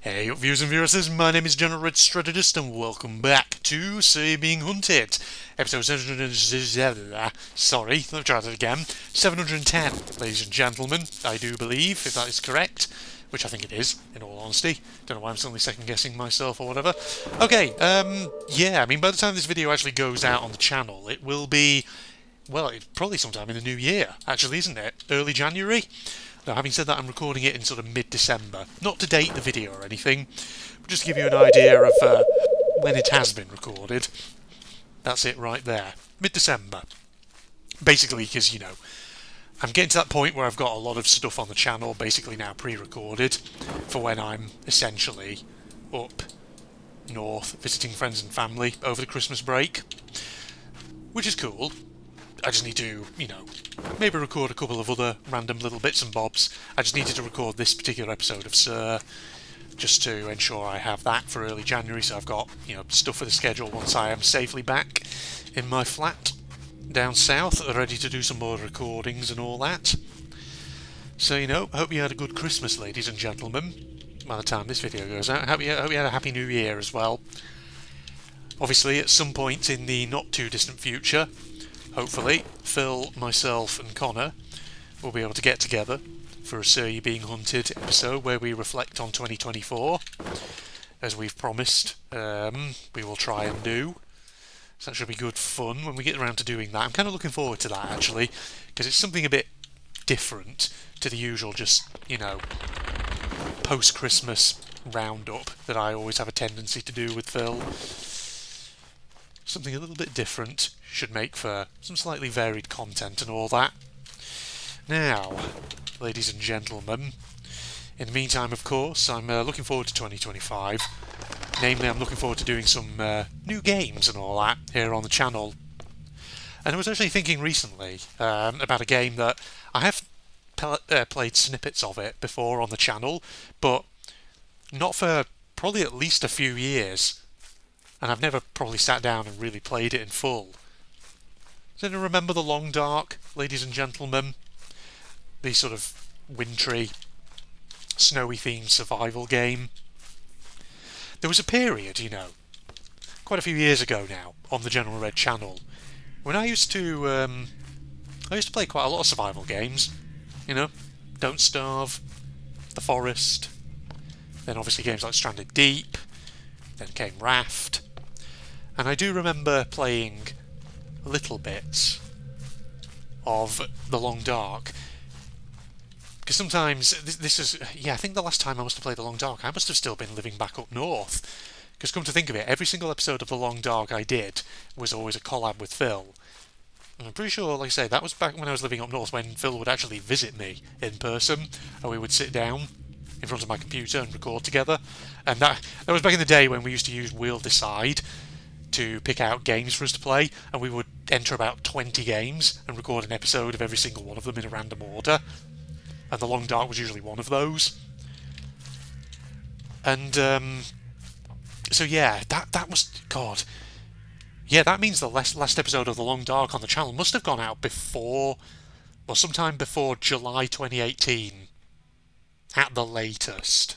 Hey up viewers and viewers, my name is General Red Strategist and welcome back to Say Being Hunted. Episode 700, sorry, let me try that again. 710, ladies and gentlemen, I do believe, if that is correct, which I think it is, in all honesty. Don't know why I'm suddenly second guessing myself or whatever. Okay, yeah, I mean by the time this video actually goes out on the channel, it will be, well, it's probably sometime in the new year, actually, isn't it? Early January? Now, having said that, I'm recording it in sort of mid-December. Not to date the video or anything, but just to give you an idea of when it has been recorded. That's it right there. Mid-December. Basically, because, you know, I'm getting to that point where I've got a lot of stuff on the channel basically now pre-recorded for when I'm essentially up north visiting friends and family over the Christmas break. Which is cool. I just need to, you know, maybe record a couple of other random little bits and bobs. I just needed to record this particular episode of Sir, just to ensure I have that for early January, so I've got, you know, stuff for the schedule once I am safely back in my flat down south, ready to do some more recordings and all that. So, you know, hope you had a good Christmas, ladies and gentlemen, by the time this video goes out. Hope you had a Happy New Year as well. Obviously, at some point in the not-too-distant future, hopefully, Phil, myself and Connor will be able to get together for a Sir You Being Hunted episode where we reflect on 2024, as we've promised we will try and do. So that should be good fun when we get around to doing that. I'm kind of looking forward to that, actually, because it's something a bit different to the usual just, you know, post-Christmas roundup that I always have a tendency to do with Phil. Something a little bit different should make for some slightly varied content and all that. Now, ladies and gentlemen, in the meantime, of course, I'm looking forward to 2025. Namely, I'm looking forward to doing some new games and all that here on the channel. And I was actually thinking recently about a game that I have played snippets of it before on the channel, but not for probably at least a few years. And I've never probably sat down and really played it in full. Does anyone remember The Long Dark, ladies and gentlemen? The sort of wintry, snowy-themed survival game. There was a period, you know, quite a few years ago now, on the General Red channel, when I used to play quite a lot of survival games. You know, Don't Starve, The Forest, then obviously games like Stranded Deep, then came Raft. And I do remember playing little bits of The Long Dark. Because sometimes, this is, yeah, I think the last time I must have played The Long Dark, I must have still been living back up north. Because come to think of it, every single episode of The Long Dark I did was always a collab with Phil. And I'm pretty sure, like I say, that was back when I was living up north, when Phil would actually visit me in person, and we would sit down in front of my computer and record together. And that was back in the day when we used to use We'll Decide to pick out games for us to play, and we would enter about 20 games and record an episode of every single one of them in a random order. And The Long Dark was usually one of those. And so yeah, that was, God, yeah, that means the last episode of The Long Dark on the channel must have gone out before, well, sometime before July 2018 at the latest.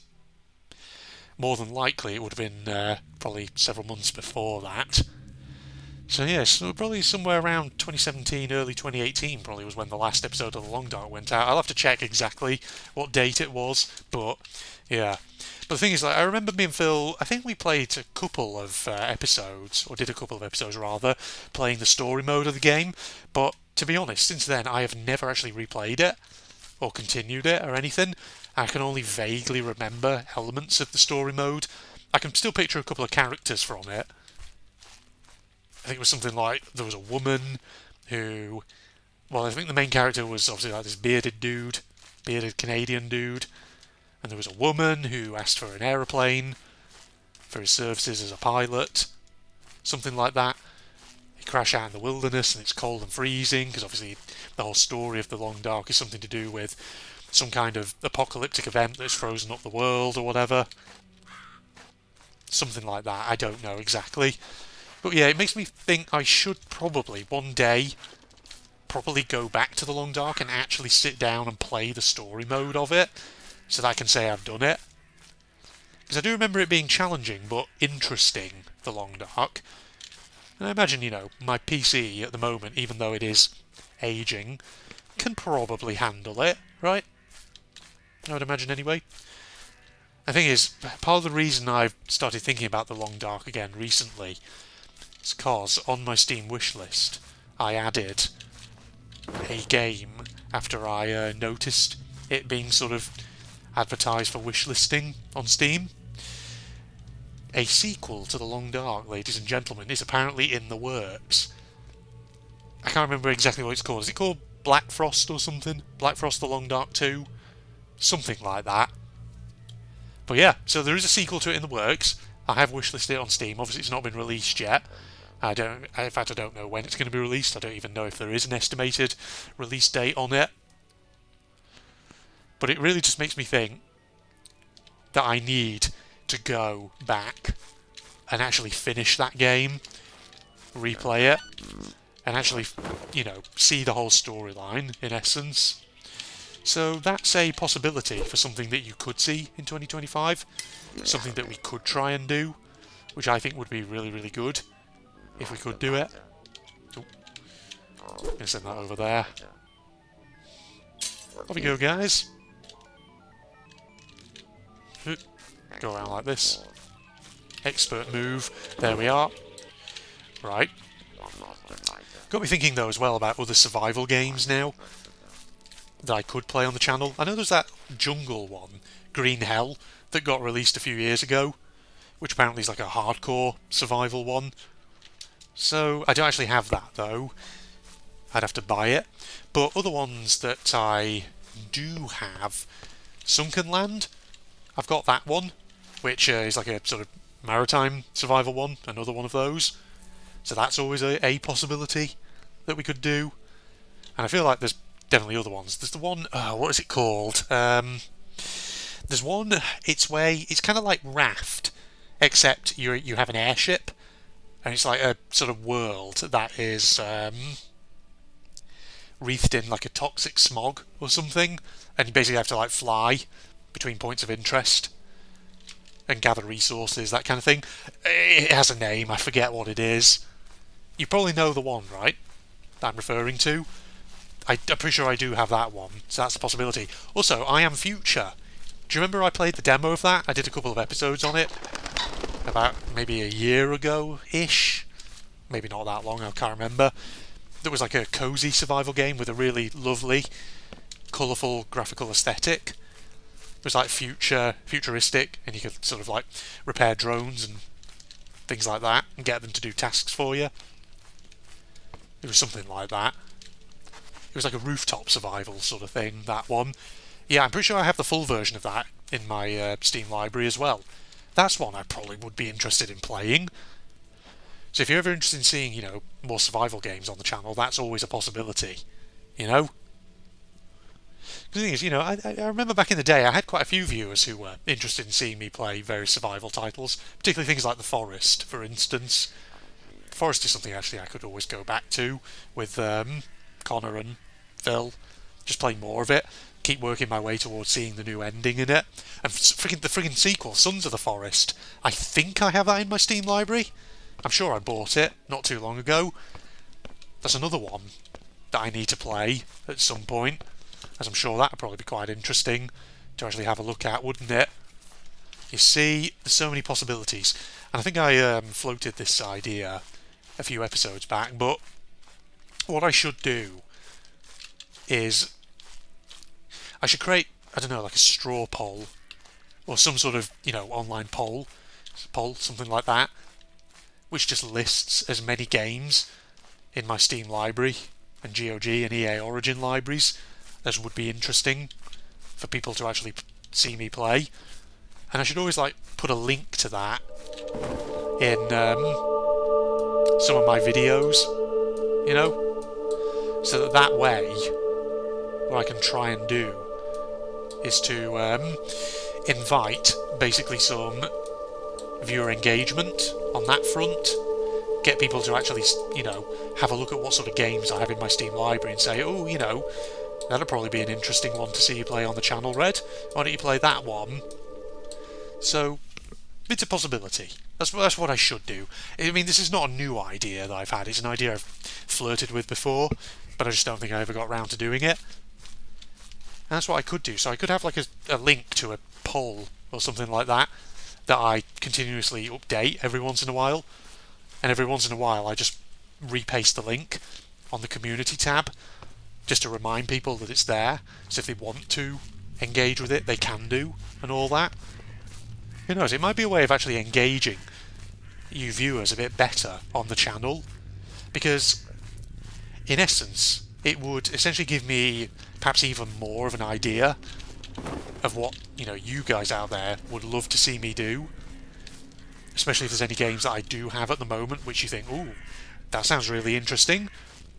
More than likely it would have been probably several months before that. So yeah, so probably somewhere around 2017, early 2018 probably was when the last episode of The Long Dark went out. I'll have to check exactly what date it was, but yeah. But the thing is, like, I remember me and Phil, I think we played a couple of episodes, or did a couple of episodes rather, playing the story mode of the game, but to be honest, since then I have never actually replayed it, or continued it, or anything. I can only vaguely remember elements of the story mode. I can still picture a couple of characters from it. I think it was something like, there was a woman who, well, I think the main character was obviously like this bearded Canadian dude, and there was a woman who asked for an aeroplane for his services as a pilot, something like that. They crash out in the wilderness and it's cold and freezing, because obviously the whole story of The Long Dark is something to do with some kind of apocalyptic event that's frozen up the world or whatever. Something like that, I don't know exactly. But yeah, it makes me think I should probably, one day, properly go back to The Long Dark and actually sit down and play the story mode of it, so that I can say I've done it. Because I do remember it being challenging but interesting, The Long Dark. And I imagine, my PC at the moment, even though it is aging, can probably handle it, right? I would imagine anyway. The thing is, part of the reason I've started thinking about The Long Dark again recently is because on my Steam wishlist I added a game after I noticed it being sort of advertised for wishlisting on Steam. A sequel to The Long Dark, ladies and gentlemen, is apparently in the works. I can't remember exactly what it's called. Is it called Black Frost or something? Black Frost The Long Dark 2? Something like that. But yeah, so there is a sequel to it in the works. I have wishlisted it on Steam. Obviously it's not been released yet. In fact, I don't know when it's going to be released. I don't even know if there is an estimated release date on it. But it really just makes me think that I need to go back and actually finish that game, replay it, and actually, see the whole storyline, in essence. So that's a possibility for something that you could see in 2025, something that we could try and do, which I think would be really, really good, if we could do it. Oh, I'm going to send that over there. Off we go, guys. Go around like this. Expert move. There we are. Right. Got me thinking though as well about other survival games now that I could play on the channel. I know there's that jungle one, Green Hell, that got released a few years ago, which apparently is like a hardcore survival one. So I don't actually have that though. I'd have to buy it. But other ones that I do have, Sunken Land, I've got that one, which is like a sort of maritime survival one, another one of those. So that's always a possibility that we could do. And I feel like there's definitely other ones. There's the one, what is it called? There's one, it's kind of like Raft, except you have an airship, and it's like a sort of world that is wreathed in like a toxic smog or something, and you basically have to like fly between points of interest and gather resources, that kind of thing. It has a name, I forget what it is. You probably know the one, right, that I'm referring to. I'm pretty sure I do have that one, so that's a possibility. Also, I Am Future. Do you remember I played the demo of that? I did a couple of episodes on it about maybe a year ago-ish. Maybe not that long, I can't remember. There was like a cosy survival game with a really lovely, colourful graphical aesthetic. It was like futuristic, and you could sort of like repair drones and things like that and get them to do tasks for you. It was something like that. It was like a rooftop survival sort of thing, that one. Yeah, I'm pretty sure I have the full version of that in my Steam library as well. That's one I probably would be interested in playing. So if you're ever interested in seeing, more survival games on the channel, that's always a possibility, The thing is, I remember back in the day I had quite a few viewers who were interested in seeing me play various survival titles, particularly things like The Forest, for instance. The Forest is something actually I could always go back to with Connor and Phil, just play more of it, keep working my way towards seeing the new ending in it. And the friggin' sequel, Sons of the Forest, I think I have that in my Steam library. I'm sure I bought it not too long ago. That's another one that I need to play at some point, as I'm sure that would probably be quite interesting to actually have a look at, wouldn't it? You see, there's so many possibilities. And I think I floated this idea a few episodes back, but what I should do is I should create, I don't know, like a straw poll or some sort of, online poll, something like that, which just lists as many games in my Steam library and GOG and EA Origin libraries as would be interesting for people to actually see me play. And I should always put a link to that in some of my videos, so that way what I can try and do is to invite basically some viewer engagement on that front, get people to actually, have a look at what sort of games I have in my Steam library and say, oh, that'll probably be an interesting one to see you play on the channel, Red. Why don't you play that one? So It's a possibility. That's what I should do. I mean, this is not a new idea that I've had. It's an idea I've flirted with before, but I just don't think I ever got round to doing it. And that's what I could do. So I could have like a link to a poll or something like that I continuously update every once in a while. And every once in a while I just repaste the link on the community tab just to remind people that it's there. So if they want to engage with it, they can do, and all that. Who knows, it might be a way of actually engaging you viewers a bit better on the channel, because in essence it would essentially give me perhaps even more of an idea of what, you guys out there would love to see me do, especially if there's any games that I do have at the moment which you think, ooh, that sounds really interesting,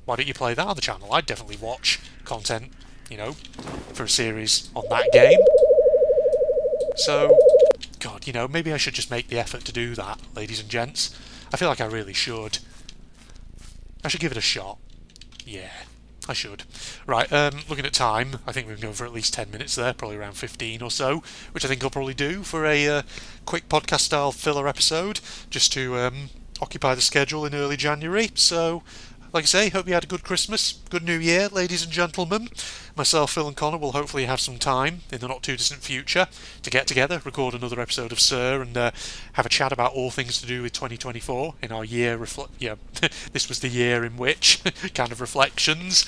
why don't you play that on the channel? I'd definitely watch content, for a series on that game. So, God, maybe I should just make the effort to do that, ladies and gents. I feel like I really should. I should give it a shot. Yeah, I should. Right, looking at time, I think we've been going for at least 10 minutes there, probably around 15 or so, which I think I'll probably do for a quick podcast-style filler episode, just to occupy the schedule in early January. So, like I say, hope you had a good Christmas, good New Year, ladies and gentlemen. Myself, Phil and Connor will hopefully have some time in the not-too-distant future to get together, record another episode of Sir, and have a chat about all things to do with 2024 in our year this was the year in which kind of reflections.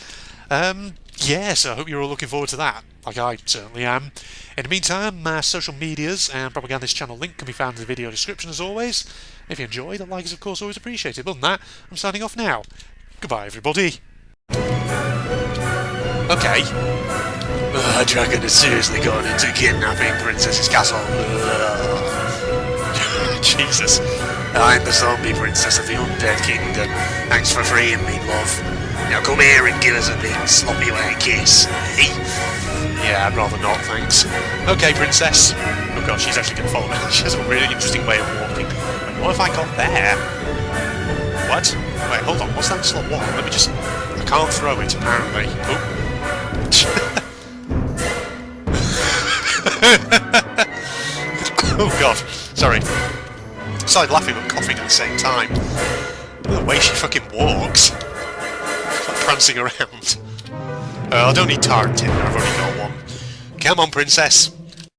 So I hope you're all looking forward to that, like I certainly am. In the meantime, my social medias and Propagandist channel link can be found in the video description as always. If you enjoyed, a like is of course always appreciated. But other than that, I'm signing off now. Goodbye, everybody. Okay. A dragon has seriously gone into kidnapping Princess's castle. Jesus. I'm the zombie princess of the Undead Kingdom. Thanks for freeing me, love. Now come here and give us a big sloppy wet kiss. Yeah, I'd rather not, thanks. Okay, princess. Oh god, she's actually going to follow me. She has a really interesting way of walking. Wait, what if I got there? What? Wait, hold on, what's that slot one? Let me just... I can't throw it, apparently. Oh. Oh god, sorry. I started laughing but coughing at the same time. The way she fucking walks. Like prancing around. I don't need tar and tinder, I've already got one. Come on, princess.